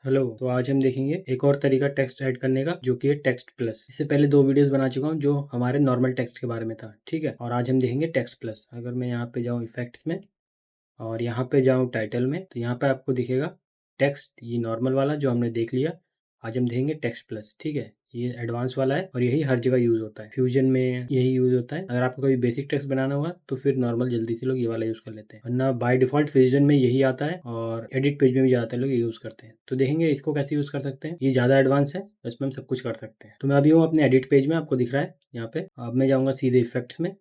Hello. तो आज हम देखेंगे एक और तरीका टेक्स्ट ऐड करने का, जो कि है टेक्स्ट प्लस। इससे पहले 2 वीडियोस बना चुका हूँ जो हमारे नॉर्मल टेक्स्ट के बारे में था, ठीक है। और आज हम देखेंगे टेक्स्ट प्लस। अगर मैं यहाँ पे जाऊँ इफेक्ट्स में और यहाँ पे जाऊँ टाइटल में, तो यहाँ पे आपको दिखेगा टेक्स्ट, ये नॉर्मल वाला जो हमने देख लिया। आज हम देखेंगे टेक्स्ट प्लस, ठीक है। ये एडवांस वाला है और यही हर जगह यूज़ होता है। फ्यूजन में यही यूज़ होता है। अगर आपको कोई बेसिक टेक्स्ट बनाना होगा तो फिर नॉर्मल जल्दी से लोग ये वाला यूज़ कर लेते हैं, वरना बाय डिफ़ॉल्ट फ्यूजन में यही आता है और एडिट पेज में भी ज़्यादातर लोग यूज़ करते हैं। तो देखेंगे इसको कैसे यूज़ कर सकते हैं। ये ज़्यादा एडवांस है, इसमें हम सब कुछ कर सकते हैं। तो मैं अभी हूँ अपने एडिट पेज में, आपको दिख रहा है यहाँ पे। अब मैं जाऊँगा सीधे इफेक्ट्स में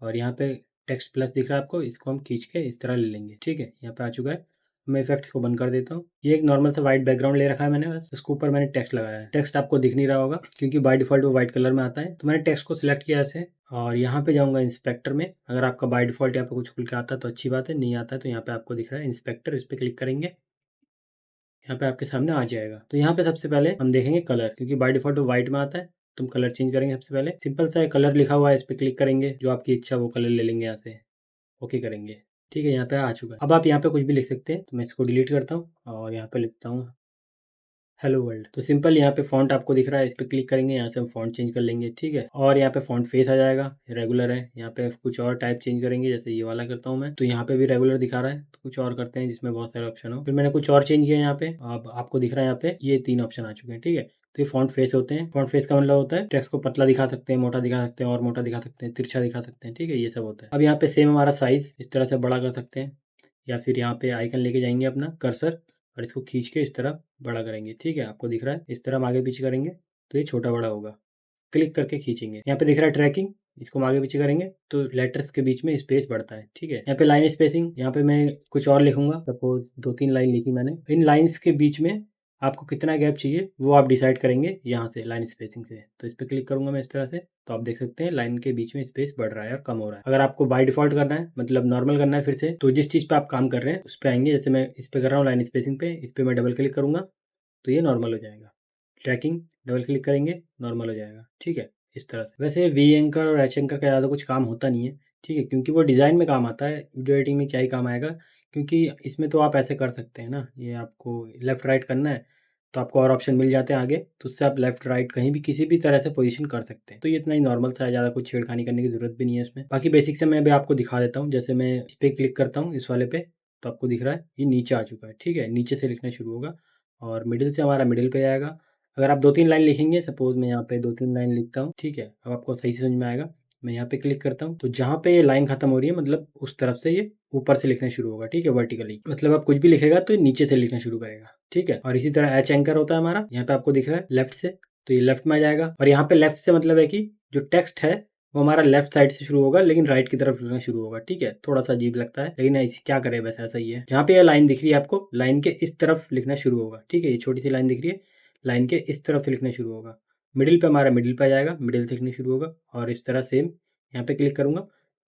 और यहाँ पे टेक्स्ट प्लस दिख रहा है आपको, इसको हम खींच के इस तरह ले लेंगे, ठीक है। यहाँ पे आ चुका है। मैं इफेक्ट्स को बंद कर देता हूँ। ये एक नॉर्मल सा व्हाइट बैकग्राउंड ले रखा है मैंने, बस इसके ऊपर मैंने टेक्स्ट लगाया है। टेक्स्ट आपको दिख नहीं रहा होगा क्योंकि बाय डिफॉल्ट वो व्हाइट कलर में आता है। तो मैंने टेक्स्ट को सिलेक्ट किया ऐसे और यहाँ पे जाऊँगा इंस्पेक्टर में। अगर आपका बाय डिफॉल्ट यहाँ पे कुछ खुल के आता है तो अच्छी बात है, नहीं आता है तो यहाँ पे आपको दिख रहा है इंस्पेक्टर, इस पर क्लिक करेंगे, यहाँ पे आपके सामने आ जाएगा। तो यहाँ पे सबसे पहले हम देखेंगे कलर, क्योंकि बाय डिफॉल्ट वो व्हाइट में आता है। तुम कलर चेंज करेंगे। सबसे पहले सिंपल सा कलर लिखा हुआ है, इस पर क्लिक करेंगे, जो आपकी इच्छा वो कलर ले लेंगे यहाँ से, ओके करेंगे, ठीक है। यहाँ पे आ चुका है। अब आप यहाँ पे कुछ भी लिख सकते हैं, तो मैं इसको डिलीट करता हूँ और यहाँ पे लिखता हूँ हेलो वर्ल्ड। तो सिंपल यहाँ पे फॉन्ट आपको दिख रहा है, इस पर क्लिक करेंगे, यहाँ से हम फॉन्ट चेंज कर लेंगे, ठीक है। और यहाँ पे फॉन्ट फेस आ जाएगा, रेगुलर है। यहाँ पे कुछ और टाइप चेंज करेंगे, जैसे ये वाला करता हूँ मैं, तो यहाँ पे भी रेगुलर दिखा रहा है। तो कुछ और करते हैं जिसमें बहुत सारे ऑप्शन हो। फिर मैंने कुछ और चेंज किया यहाँ पे, अब आपको दिख रहा है यहाँ पे ये 3 ऑप्शन आ चुके हैं, ठीक है। तो ये फॉन्ट फेस होते हैं। फॉन्ट फेस का मतलब होता है टेक्स्ट को पतला दिखा सकते हैं, मोटा दिखा सकते हैं, और मोटा दिखा सकते हैं, तिरछा दिखा सकते हैं, ठीक है। ये सब होता है। अब यहाँ पे सेम हमारा साइज इस तरह से बड़ा कर सकते हैं, या फिर यहाँ पे आइकन लेके जाएंगे अपना कर्सर और इसको खींच के इस तरह बड़ा करेंगे, ठीक है। आपको दिख रहा है, इस तरह हम आगे पीछे करेंगे तो ये छोटा बड़ा होगा। क्लिक करके खींचेंगे, यहाँ पे दिख रहा है ट्रैकिंग, इसको हम आगे पीछे करेंगे तो लेटर्स के बीच में स्पेस बढ़ता है, ठीक है। यहाँ पे लाइन स्पेसिंग, यहाँ पे मैं कुछ और लिखूंगा, सपोज 2-3 लाइन लिखी मैंने। इन लाइन्स के बीच में आपको कितना गैप चाहिए वो आप डिसाइड करेंगे यहाँ से लाइन स्पेसिंग से। तो इस पर क्लिक करूंगा मैं इस तरह से, तो आप देख सकते हैं लाइन के बीच में स्पेस बढ़ रहा है और कम हो रहा है। अगर आपको बाय डिफॉल्ट करना है, मतलब नॉर्मल करना है फिर से, तो जिस चीज़ पे आप काम कर रहे हैं उस पर आएंगे। जैसे मैं इस पे कर रहा हूँ लाइन स्पेसिंग पे, इस पर मैं डबल क्लिक करूंगा तो ये नॉर्मल हो जाएगा। ट्रैकिंग डबल क्लिक करेंगे, नॉर्मल हो जाएगा, ठीक है। इस तरह से। वैसे वी एंकर और एच एंकर का ज़्यादा कुछ काम होता नहीं है, ठीक है, क्योंकि वो डिज़ाइन में काम आता है, वीडियो एडिटिंग में क्या ही काम आएगा। क्योंकि इसमें तो आप ऐसे कर सकते हैं ना, ये आपको लेफ़्ट राइट करना है तो आपको और ऑप्शन मिल जाते हैं आगे, तो उससे आप लेफ़्ट राइट कहीं भी किसी भी तरह से पोजीशन कर सकते हैं। तो ये इतना ही नॉर्मल सा है, ज़्यादा कुछ छेड़खानी करने की ज़रूरत भी नहीं है इसमें। बाकी बेसिक से मैं भी आपको दिखा देता हूँ। जैसे मैं इस पर क्लिक करता हूँ, इस वाले पे, तो आपको दिख रहा है ये नीचे आ चुका है, ठीक है। नीचे से लिखना शुरू होगा और मिडिल से हमारा मिडिल पे आएगा। अगर आप 2-3 लाइन लिखेंगे, सपोज मैं यहाँ पे 2-3 लाइन लिखता हूँ, ठीक है। अब आपको सही से समझ में आएगा। मैं यहाँ पे क्लिक करता हूँ तो जहाँ पे ये लाइन खत्म हो रही है, मतलब उस तरफ से ये ऊपर से लिखना शुरू होगा, ठीक है, वर्टिकली। मतलब आप कुछ भी लिखेगा तो ये नीचे से लिखना शुरू करेगा, ठीक है। और इसी तरह एच एंकर होता है हमारा, यहाँ पे आपको दिख रहा है लेफ्ट से, तो ये लेफ्ट में आ जाएगा। और यहाँ पे लेफ्ट से मतलब है कि जो टेक्स्ट है वो हमारा लेफ्ट साइड से शुरू होगा, लेकिन राइट की तरफ लिखना शुरू होगा, ठीक है। थोड़ा सा अजीब लगता है, लेकिन ऐसे क्या करें, वैसा ऐसा ही है। जहाँ पे ये लाइन दिख रही है आपको, लाइन के इस तरफ लिखना शुरू होगा, ठीक है। ये छोटी सी लाइन दिख रही है, लाइन के इस तरफ से लिखना शुरू होगा। मिडिल पे हमारा मिडिल पे आ जाएगा, मिडिल से लिखना शुरू होगा। और इस तरह सेम यहाँ पे क्लिक करूंगा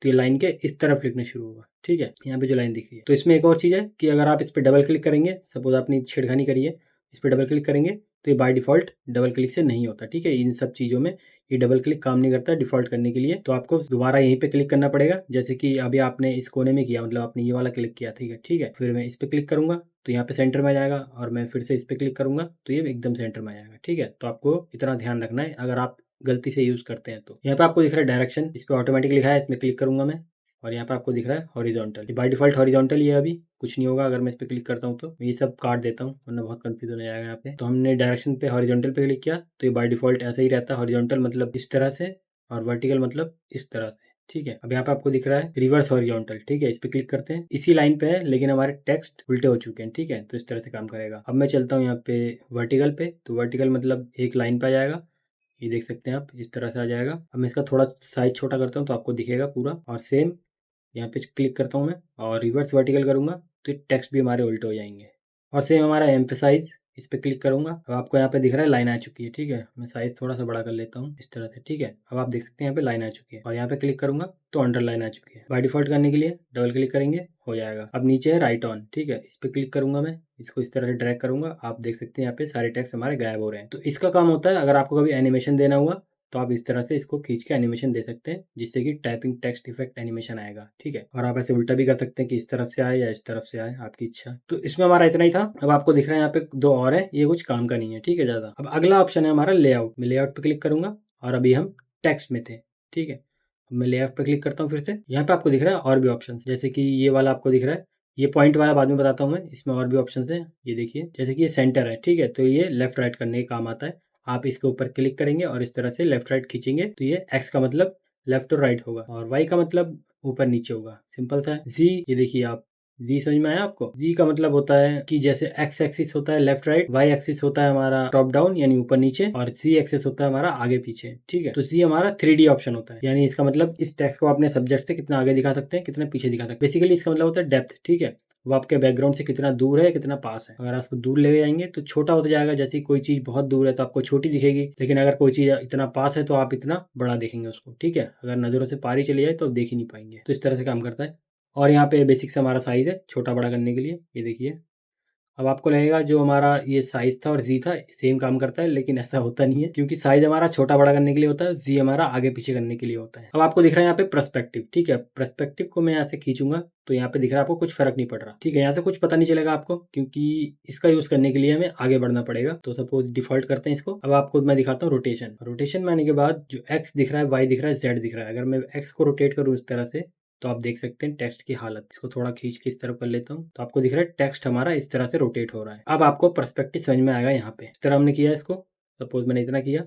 तो ये लाइन के इस तरफ लिखना शुरू होगा, ठीक है। यहाँ पे जो लाइन दिख रही है। तो इसमें एक और चीज़ है कि अगर आप इस पर डबल क्लिक करेंगे, सपोज आपने छेड़खानी करी है, इस पर डबल क्लिक करेंगे तो ये बाय डिफ़ॉल्ट डबल क्लिक से नहीं होता, ठीक है। इन सब चीज़ों में ये डबल क्लिक काम नहीं करता डिफ़ॉल्ट करने के लिए। तो आपको दोबारा यहीं पे क्लिक करना पड़ेगा, जैसे कि अभी आपने इस कोने में किया, मतलब आपने ये वाला क्लिक किया, ठीक है, ठीक है। फिर मैं इस पर क्लिक करूंगा तो यहाँ पे सेंटर में आ जाएगा, और मैं फिर से इस पर क्लिक करूंगा तो ये एकदम सेंटर में आ जाएगा, ठीक है। तो आपको इतना ध्यान रखना है अगर आप गलती से यूज़ करते हैं तो। यहाँ पे आपको दिख रहा है डायरेक्शन, इस पर ऑटोमेटिक लिखा है, इसमें क्लिक करूंगा मैं, और यहाँ पे आपको दिख रहा है हॉरिजॉन्टल। बाय डिफ़ॉल्ट हॉरिजॉन्टल ये अभी कुछ नहीं होगा। अगर मैं इस पर क्लिक करता हूँ तो मैं ये सब काट देता हूँ, वरना बहुत कंफ्यूजन हो जाएगा यहाँ पे। तो हमने डायरेक्शन पे हॉरिजॉन्टल पे क्लिक किया तो ये बाय डिफ़ॉल्ट ऐसे ही रहता है। हॉरिजॉन्टल मतलब इस तरह से, और वर्टिकल मतलब इस तरह से, ठीक है। अब यहाँ पे आपको दिख रहा है रिवर्स हॉरिजॉन्टल, ठीक है। इस पर क्लिक करते हैं, इसी लाइन पे है लेकिन हमारे टेक्स्ट उल्टे हो चुके हैं, ठीक है। तो इस तरह से काम करेगा। अब मैं चलता हूँ यहाँ पे वर्टिकल पे, तो वर्टिकल मतलब एक लाइन पे आ जाएगा, ये देख सकते हैं आप, इस तरह से आ जाएगा। अब मैं इसका थोड़ा साइज छोटा करता हूँ तो आपको दिखेगा पूरा। और सेम यहाँ पे क्लिक करता हूँ मैं और रिवर्स वर्टिकल करूँगा तो ये टेक्स्ट भी हमारे उल्टे हो जाएंगे। और सेम हमारा एम्फेसाइज, इस पर क्लिक करूँगा। अब आपको यहाँ पे दिख रहा है लाइन आ चुकी है, ठीक है। मैं साइज थोड़ा सा बड़ा कर लेता हूँ इस तरह से, ठीक है। अब आप देख सकते हैं यहाँ पे लाइन आ चुकी है, और यहाँ पे क्लिक करूँगा तो अंडरलाइन आ चुकी है। बाय डिफॉल्ट करने के लिए डबल क्लिक करेंगे, हो जाएगा। अब नीचे है राइट ऑन, ठीक है, इस पर क्लिक करूँगा मैं, इसको इस तरह से ड्रैग करूँगा। आप देख सकते हैं यहाँ पे सारे टेक्स्ट हमारे गायब हो रहे हैं। तो इसका काम होता है, अगर आपको कभी एनिमेशन देना हुआ तो आप इस तरह से इसको खींच के एनिमेशन दे सकते हैं, जिससे कि टाइपिंग टेक्स्ट इफेक्ट एनिमेशन आएगा, ठीक है। और आप ऐसे उल्टा भी कर सकते हैं कि इस तरफ से आए या इस तरफ से आए, आपकी इच्छा। तो इसमें हमारा इतना ही था। अब आपको दिख रहा है यहाँ पे 2 और है, ये कुछ काम का नहीं है, ठीक है ज़्यादा। अब अगला ऑप्शन है हमारा लेआउट। मैं लेआउट पे क्लिक करूँगा और अभी हम टेक्स्ट में थे, ठीक है। अब मैं लेआउट पे क्लिक करता हूँ फिर से। यहाँ पे आपको दिख रहा है और भी ऑप्शन, जैसे कि ये वाला आपको दिख रहा है, ये पॉइंट वाला बाद में बताता हूँ मैं। इसमें और भी ऑप्शन है, ये देखिए, जैसे कि ये सेंटर है, ठीक है। तो ये लेफ्ट राइट करने के काम आता है। आप इसके ऊपर क्लिक करेंगे और इस तरह से लेफ्ट राइट खींचेंगे तो ये एक्स का मतलब लेफ्ट और राइट होगा और वाई का मतलब ऊपर नीचे होगा, सिंपल सा है। जी, ये देखिए आप, जी समझ में आया आपको? जी का मतलब होता है कि जैसे एक्स एक्सिस होता है लेफ्ट राइट, वाई एक्सिस होता है हमारा टॉप डाउन यानी ऊपर नीचे, और जी एक्सिस होता है हमारा आगे पीछे, ठीक है। तो जी हमारा 3D ऑप्शन होता है, यानी इसका मतलब इस टेक्स्ट को अपने सब्जेक्ट से कितना आगे दिखा सकते हैं, कितना पीछे दिखा सकते हैं। बेसिकली इसका मतलब होता है डेप्थ, ठीक है। वो आपके बैकग्राउंड से कितना दूर है, कितना पास है। अगर आप उसको दूर ले जाएंगे तो छोटा होता जाएगा, जैसे कोई चीज़ बहुत दूर है तो आपको छोटी दिखेगी, लेकिन अगर कोई चीज़ इतना पास है तो आप इतना बड़ा देखेंगे उसको, ठीक है। अगर नज़रों से पार ही चली जाए तो आप देख ही नहीं पाएंगे। तो इस तरह से काम करता है। और यहाँ पे बेसिक से हमारा साइज़ है छोटा बड़ा करने के लिए, ये देखिए। अब आपको लगेगा जो हमारा ये साइज़ था और जी था सेम काम करता है, लेकिन ऐसा होता नहीं है, क्योंकि साइज़ हमारा छोटा बड़ा करने के लिए होता है, जी हमारा आगे पीछे करने के लिए होता है। अब आपको दिख रहा है यहाँ पे पर्सपेक्टिव, ठीक है। पर्सपेक्टिव को मैं यहाँ से खींचूंगा तो यहाँ पे दिख रहा है आपको कुछ फर्क नहीं पड़ रहा, ठीक है। यहाँ से कुछ पता नहीं चलेगा आपको, क्योंकि इसका यूज करने के लिए हमें आगे बढ़ना पड़ेगा। तो सपोज डिफॉल्ट करते हैं इसको। अब आपको मैं दिखाता हूँ रोटेशन। रोटेशन में आने के बाद जो एक्स दिख रहा है, वाई दिख रहा है, जेड दिख रहा है, अगर मैं एक्स को रोटेट करूँ इस तरह से तो आप देख सकते हैं टेक्स्ट की हालत। इसको थोड़ा खींच के इस तरफ कर लेता हूँ तो आपको दिख रहा है टेक्स्ट हमारा इस तरह से रोटेट हो रहा है। अब आपको पर्सपेक्टिव समझ में आएगा। यहाँ पे इस तरह हमने किया इसको, सपोज मैंने इतना किया।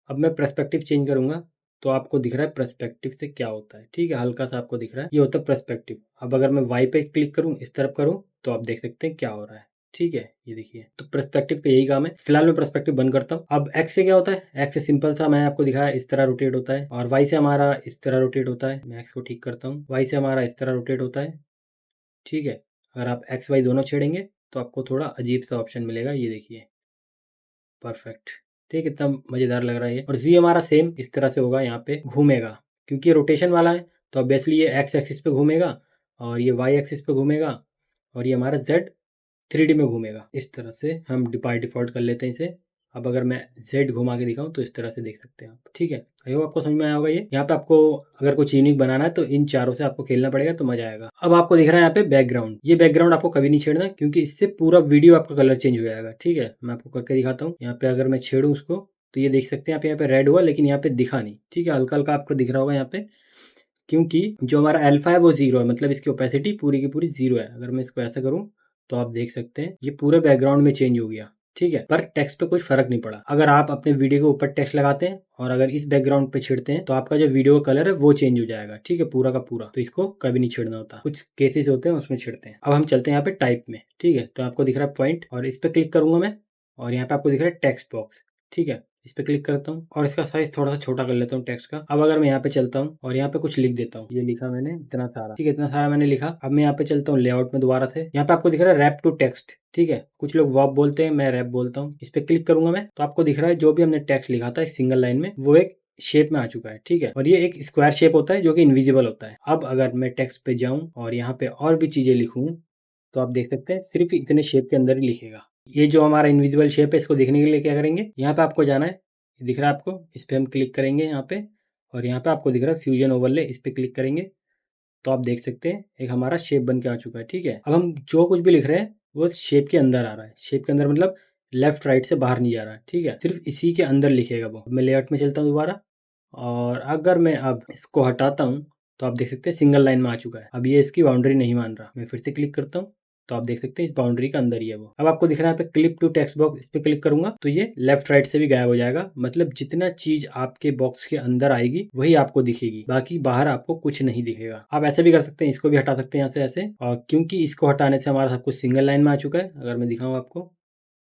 अब मैं पर्सपेक्टिव चेंज करूंगा तो आपको दिख रहा है पर्सपेक्टिव से क्या होता है, ठीक है। हल्का सा आपको दिख रहा है, ये होता है पर्सपेक्टिव। अब अगर मैं वाई पे क्लिक करूं, इस तरफ करूं, तो आप देख सकते हैं क्या हो रहा है, ठीक है। ये देखिए, तो पर्सपेक्टिव का यही काम है। फिलहाल मैं पर्सपेक्टिव बंद करता हूँ। अब एक्स से क्या होता है, एक्स से सिंपल सा मैंने आपको दिखाया, इस तरह रोटेट होता है। और वाई से हमारा इस तरह रोटेट होता है। मैं एक्स को ठीक करता हूँ, वाई से हमारा इस तरह रोटेट होता है, ठीक है। अगर आप एक्स वाई दोनों छेड़ेंगे तो आपको थोड़ा अजीब सा ऑप्शन मिलेगा, ये देखिए, परफेक्ट। ठीक, कितना मज़ेदार लग रहा है ये। और जी हमारा सेम इस तरह से होगा, यहाँ पे घूमेगा, क्योंकि ये रोटेशन वाला है तो ऑब्वियसली ये एक्स एक्सिस पे घूमेगा और ये वाई एक्सिस पे घूमेगा और ये हमारा जेड 3D में घूमेगा। इस तरह से हम बाय डिफ़ॉल्ट कर लेते हैं इसे। अब अगर मैं Z घुमा के दिखाऊँ तो इस तरह से देख सकते हैं आप, ठीक है। आई होप आपको समझ में आया होगा ये। यहाँ पे आपको अगर कुछ यूनिक बनाना है तो इन चारों से आपको खेलना पड़ेगा तो मज़ा आएगा। अब आपको दिख रहा है यहाँ पे बैकग्राउंड। ये बैकग्राउंड आपको कभी नहीं छेड़ना, क्योंकि इससे पूरा वीडियो आपका कलर चेंज हो जाएगा, ठीक है। मैं आपको करके दिखाता हूँ। यहाँ पे अगर मैं छेड़ूँ उसको तो ये देख सकते हैं आप, यहाँ पे रेड हुआ लेकिन यहाँ पे दिखा नहीं, ठीक है। हल्का-हल्का आपको दिख रहा होगा यहाँ पे, क्योंकि जो हमारा अल्फा है वो 0 है, मतलब इसकी ओपेसिटी पूरी की पूरी 0 है। अगर मैं इसको ऐसा करूँ तो आप देख सकते हैं ये पूरे बैकग्राउंड में चेंज हो गया, ठीक है। पर टेक्स्ट पे कुछ फर्क नहीं पड़ा। अगर आप अपने वीडियो के ऊपर टेक्स्ट लगाते हैं और अगर इस बैकग्राउंड पे छेड़ते हैं तो आपका जो वीडियो का कलर है वो चेंज हो जाएगा, ठीक है, पूरा का पूरा। तो इसको कभी नहीं छेड़ना होता, कुछ केसेस होते हैं उसमें छेड़ते हैं। अब हम चलते हैं यहाँ पे टाइप में, ठीक है। तो आपको दिख रहा है पॉइंट और इस पर क्लिक करूंगा मैं और यहाँ पे आपको दिख रहा है टेक्स्ट बॉक्स, ठीक है। इस पे क्लिक करता हूँ और इसका साइज थोड़ा सा छोटा कर लेता हूँ टेक्स्ट का। अब अगर मैं यहाँ पे चलता हूँ और यहाँ पे कुछ लिख देता हूँ, ये लिखा मैंने इतना सारा, ठीक है, इतना सारा मैंने लिखा। अब मैं यहाँ पे चलता हूँ लेआउट में दोबारा से। यहाँ पे आपको दिख रहा है रैप टू टेक्स्ट, ठीक है। कुछ लोग वर्ब बोलते हैं, मैं रैप बोलता हूँ। इस पे क्लिक करूंगा मैं तो आपको दिख रहा है जो भी हमने टेक्स्ट लिखा था इस सिंगल लाइन में वो एक शेप में आ चुका है, ठीक है। और ये एक स्क्वायर शेप होता है जो कि इनविजिबल होता है। अब अगर मैं टेक्स्ट पे जाऊं और यहाँ पे और भी चीजें लिखूं तो आप देख सकते हैं सिर्फ इतने शेप के अंदर ही लिखेगा। ये जो हमारा इनविजिबल शेप है इसको देखने के लिए क्या करेंगे, यहाँ पे आपको जाना है, दिख रहा है आपको, इस पर हम क्लिक करेंगे यहाँ पे और यहाँ पे आपको दिख रहा है फ्यूजन ओवरले, इस पे क्लिक करेंगे तो आप देख सकते हैं एक हमारा शेप बन के आ चुका है, ठीक है। अब हम जो कुछ भी लिख रहे हैं वो शेप के अंदर आ रहा है। शेप के अंदर मतलब लेफ्ट राइट से बाहर नहीं जा रहा है, ठीक है, सिर्फ इसी के अंदर लिखेगा वो। मैं लेआउट में चलता हूँ दोबारा और अगर मैं अब इसको हटाता हूँ तो आप देख सकते हैं सिंगल लाइन में आ चुका है। अब ये इसकी बाउंड्री नहीं मान रहा। मैं फिर से क्लिक करता हूँ तो आप देख सकते हैं इस बाउंड्री का अंदर ही है वो। अब आपको दिख रहा है यहाँ पे क्लिप टू टेक्स्ट बॉक्स, इस पे क्लिक करूंगा तो ये लेफ्ट राइट से भी गायब हो जाएगा। मतलब जितना चीज आपके बॉक्स के अंदर आएगी वही आपको दिखेगी, बाकी बाहर आपको कुछ नहीं दिखेगा। आप ऐसे भी कर सकते हैं, इसको भी हटा सकते हैं यहाँ से ऐसे। और क्योंकि इसको हटाने से हमारा सब कुछ सिंगल लाइन में आ चुका है, अगर मैं दिखाऊँ आपको,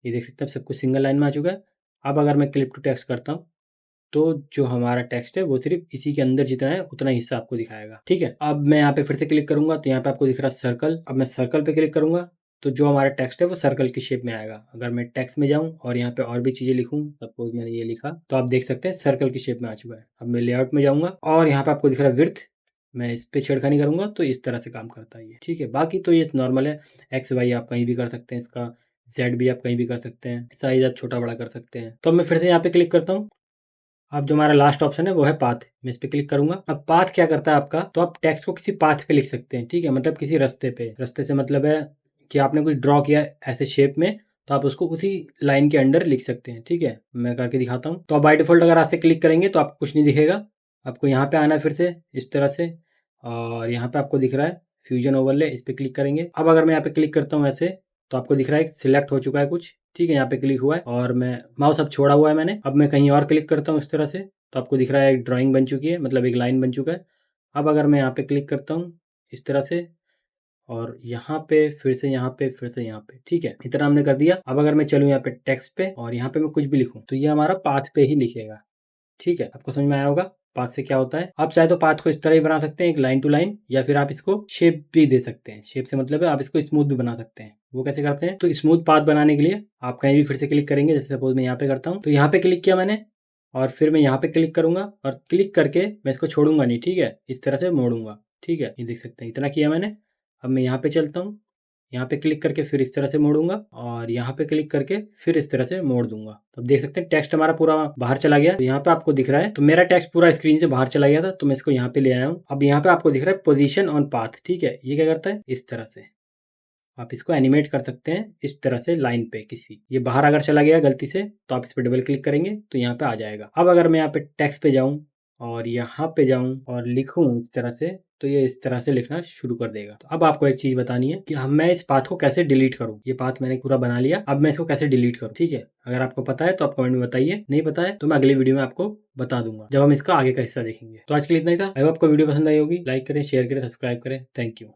ये देख सकते हैं सब कुछ सिंगल लाइन में आ चुका है। अब अगर मैं क्लिप टू टेक्स्ट करता हूँ तो जो हमारा टेक्स्ट है वो सिर्फ इसी के अंदर जितना है उतना हिस्सा आपको दिखाएगा, ठीक है। अब मैं यहाँ पे फिर से क्लिक करूंगा तो यहाँ पे आपको दिख रहा है सर्कल। अब मैं सर्कल पे क्लिक करूंगा तो जो हमारा टेक्स्ट है वो सर्कल की शेप में आएगा। अगर मैं टेक्स्ट में जाऊं और यहाँ पे और भी चीजें लिखूं, सपोज मैंने ये लिखा तो आप देख सकते हैं सर्कल की शेप में आ चुका है। अब मैं लेआउट में जाऊंगा और यहाँ पे आपको दिख रहा है विड्थ, मैं इस पे छेड़खानी करूंगा तो इस तरह से काम करता है ये, ठीक है। बाकी तो ये नॉर्मल है, एक्स वाई आप कहीं भी कर सकते हैं इसका, जेड भी आप कहीं भी कर सकते हैं, साइज आप छोटा बड़ा कर सकते हैं। तो मैं फिर से यहाँ पे क्लिक करता हूँ अब जो हमारा लास्ट ऑप्शन है वो है पाथ, मैं इस पे क्लिक करूंगा। अब पाथ क्या करता है आपका, तो आप टेक्स्ट को किसी पाथ पे लिख सकते हैं, ठीक है, मतलब किसी रास्ते पे। रास्ते से मतलब है कि आपने कुछ ड्रॉ किया ऐसे शेप में, तो आप उसको उसी लाइन के अंडर लिख सकते हैं, ठीक है। मैं करके दिखाता हूँ। तो आप बाय डिफॉल्ट अगर आपसे क्लिक करेंगे तो आपको कुछ नहीं दिखेगा, आपको यहाँ पे आना है फिर से इस तरह से, और यहाँ पे आपको दिख रहा है फ्यूजन ओवरले, इस पे क्लिक करेंगे। अब अगर मैं यहाँ पे क्लिक करता हूँ ऐसे, तो आपको दिख रहा है सिलेक्ट हो चुका है कुछ, ठीक है, यहाँ पे क्लिक हुआ है और मैं माउस अब छोड़ा हुआ है मैंने। अब मैं कहीं और क्लिक करता हूँ इस तरह से, तो आपको दिख रहा है एक ड्राइंग बन चुकी है, मतलब एक लाइन बन चुका है। अब अगर मैं यहाँ पे क्लिक करता हूँ इस तरह से, और यहाँ पे फिर से यहाँ पे फिर से यहाँ पे, ठीक है, इतना हमने कर दिया। अब अगर मैं चलूँ यहाँ पे टेक्स्ट पे और यहाँ पे मैं कुछ भी लिखूँ, तो ये हमारा पाथ पे ही लिखेगा, ठीक है। आपको समझ में आया होगा पाथ से क्या होता है। आप चाहे तो पाथ को इस तरह ही बना सकते हैं, एक लाइन टू लाइन, या फिर आप इसको शेप भी दे सकते हैं। शेप से मतलब है आप इसको स्मूथ भी बना सकते हैं। वो कैसे करते हैं, तो स्मूथ पाथ बनाने के लिए आप कहीं भी फिर से क्लिक करेंगे, जैसे सपोज मैं यहाँ पे करता हूँ, तो यहाँ पे क्लिक किया मैंने और फिर मैं यहाँ पे क्लिक करूंगा और क्लिक करके मैं इसको छोड़ूंगा नहीं, ठीक है, इस तरह से मोड़ूंगा, ठीक है, ये देख सकते हैं, इतना किया मैंने। अब मैं यहाँ पे चलता हूँ, यहाँ पे क्लिक करके फिर इस तरह से मोड़ूंगा और यहाँ पे क्लिक करके फिर इस तरह से मोड़ दूंगा। तो अब देख सकते हैं टेक्स्ट हमारा पूरा बाहर चला गया। तो यहाँ पे आपको दिख रहा है, तो मेरा टेक्स्ट पूरा स्क्रीन से बाहर चला गया था, तो मैं इसको यहाँ पे ले आया हूँ। अब यहाँ पे आपको दिख रहा है पोजीशन ऑन पाथ, ठीक है, ये क्या करता है, इस तरह से आप इसको एनिमेट कर सकते हैं इस तरह से लाइन पे किसी। ये बाहर अगर चला गया गलती से, तो आप इस पे डबल क्लिक करेंगे तो यहाँ पे आ जाएगा। अब अगर मैं यहाँ पे टेक्स्ट पे जाऊँ और यहाँ पे जाऊँ और लिखूँ इस तरह से, तो ये इस तरह से लिखना शुरू कर देगा। तो अब आपको एक चीज बतानी है कि हम मैं इस पाथ को कैसे डिलीट करूँ। ये पाथ मैंने पूरा बना लिया, अब मैं इसको कैसे डिलीट करूँ, ठीक है। अगर आपको पता है तो आप कमेंट में बताइए, नहीं पता है तो मैं अगली वीडियो में आपको बता दूंगा जब हम इसका आगे का हिस्सा देखेंगे। तो आज के लिए इतना ही था। अगर आपको वीडियो पसंद आई होगी, लाइक करें, शेयर करें, सब्सक्राइब करें। Thank you.